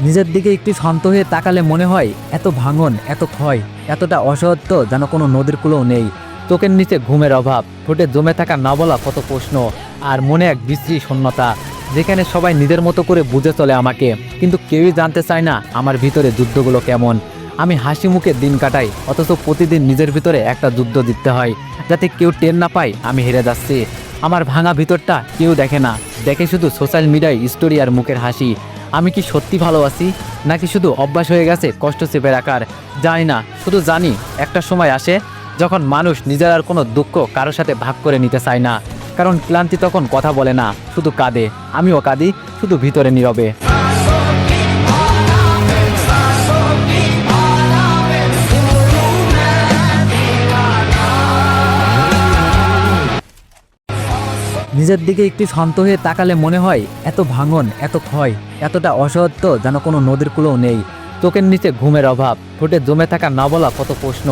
নিজের দিকে একটু শান্ত হয়ে তাকালে মনে হয় এত ভাঙন, এত ক্ষয়, এতটা অসহ্য যেন কোনো নদীর কূলেও নেই। চোখের নিচে ঘুমের অভাব, ঠোঁটে জমে থাকা না বলা কত প্রশ্ন, আর মনে এক বিশ্রী শূন্যতা, যেখানে সবাই নিজের মতো করে বুঝে চলে আমাকে, কিন্তু কেউই জানতে চায় না আমার ভিতরে যুদ্ধগুলো কেমন। আমি হাসি মুখে দিন কাটাই, অথচ প্রতিদিন নিজের ভিতরে একটা যুদ্ধ জিততে হয়, যাতে কেউ টের না পায় আমি হেরে যাচ্ছি। আমার ভাঙা ভিতরটা কেউ দেখে না, দেখে শুধু সোশ্যাল মিডিয়ায় স্টোরি আর মুখের হাসি। আমি কি সত্যি ভালো আছি, নাকি শুধু অভ্যাস হয়ে গেছে কষ্ট চেপে রাখার? জানি না, শুধু জানি একটা সময় আসে যখন মানুষ নিজের আর কোনো দুঃখ কারোর সাথে ভাগ করে নিতে চায় না, কারণ ক্লান্তি তখন কথা বলে না, শুধু কাঁদে। আমিও কাঁদি, শুধু ভিতরে নীরবে। নিজের দিকে একটু শান্ত হয়ে তাকালে মনে হয় এত ভাঙন, এত ক্ষয়, এতটা অসহ্য যেন কোনো নদীর কূলেও নেই। চোখের নিচে ঘুমের অভাব, ঠোঁটে জমে থাকা না বলা কত প্রশ্ন,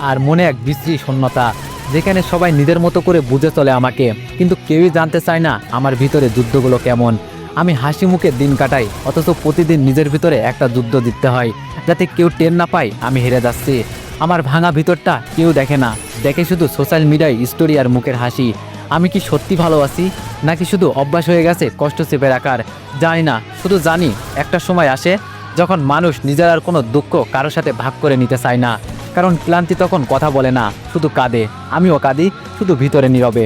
আর মনে এক বিশ্রী শূন্যতা, যেখানে সবাই নিজের মতো করে বুঝে চলে আমাকে, কিন্তু কেউই জানতে চায় না আমার ভিতরে যুদ্ধগুলো কেমন। আমি হাসি মুখে দিন কাটাই, অথচ প্রতিদিন নিজের ভিতরে একটা যুদ্ধ জিততে হয়, যাতে কেউ টের না পায় আমি হেরে যাচ্ছি। আমার ভাঙা ভিতরটা কেউ দেখে না, দেখে শুধু সোশ্যাল মিডিয়ায় স্টোরি আর মুখের হাসি। আমি কি সত্যি ভালো আছি, নাকি শুধু অভ্যাস হয়ে গেছে কষ্ট চেপে রাখার? জানি না, শুধু জানি একটা সময় আসে যখন মানুষ নিজের আর কোনো দুঃখ কারোর সাথে ভাগ করে নিতে চায় না, কারণ ক্লান্তি তখন কথা বলে না, শুধু কাঁদে। আমিও কাঁদি, শুধু ভিতরে নীরবে।